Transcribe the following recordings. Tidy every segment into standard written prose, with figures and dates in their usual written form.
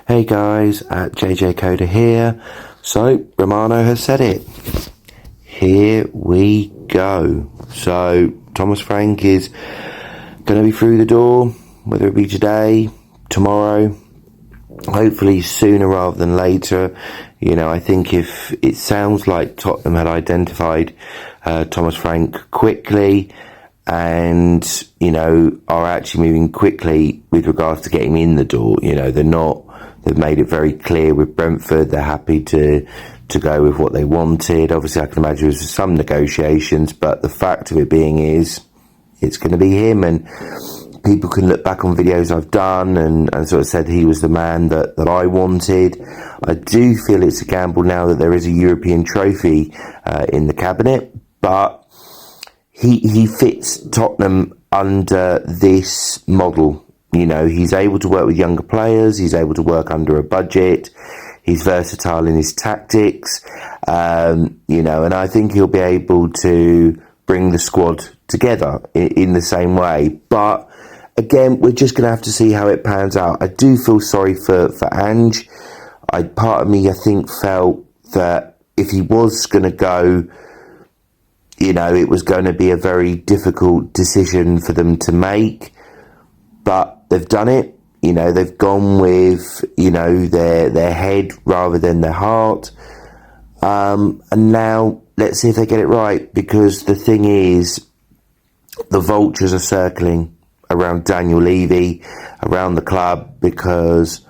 Hey guys, at JJ Coda here. So, Romano has said it. Here we go. So, Thomas Frank is going to be through the door, whether it be today, tomorrow, hopefully sooner rather than later. I think if it sounds like Tottenham had identified Thomas Frank quickly and, are actually moving quickly with regards to getting in the door. They've made it very clear with Brentford they're happy to go with what they wanted. Obviously, I can imagine there's some negotiations, but the fact of it being is it's going to be him, and people can look back on videos I've done and sort of said he was the man that I wanted. I do feel it's a gamble now that there is a European trophy in the cabinet, but he fits Tottenham under this model. He's able to work with younger players. He's able to work under a budget. He's versatile in his tactics. And I think he'll be able to bring the squad together in the same way. But again, we're just going to have to see how it pans out. I do feel sorry for Ange. Part of me, I think, felt that if he was going to go, it was going to be a very difficult decision for them to make. But they've done it. They've gone with, their head rather than their heart. And now let's see if they get it right, because the thing is, the vultures are circling around Daniel Levy, around the club, because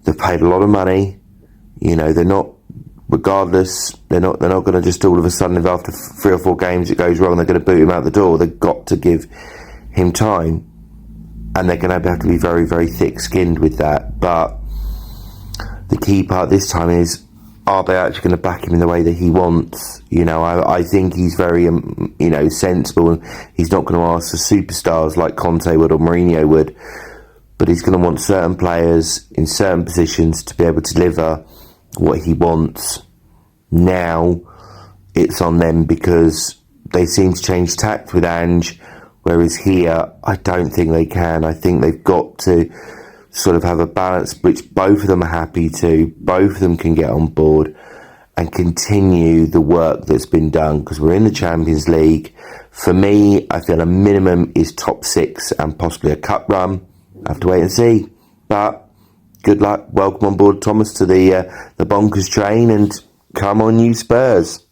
they've paid a lot of money. They're not, regardless, they're not going to just all of a sudden, if after 3 or 4 games it goes wrong, they're going to boot him out the door. They've got to give him time. And they're going to have to be very, very thick-skinned with that. But the key part this time is, are they actually going to back him in the way that he wants? I think he's very, sensible. He's not going to ask for superstars like Conte would or Mourinho would. But he's going to want certain players in certain positions to be able to deliver what he wants. Now, it's on them, because they seem to change tact with Ange. Whereas here, I don't think they can. I think they've got to sort of have a balance which both of them are happy to, both of them can get on board and continue the work that's been done, because we're in the Champions League. For me, I feel a minimum is top 6 and possibly a cup run. I have to wait and see. But good luck. Welcome on board, Thomas, to the bonkers train, and come on, you Spurs.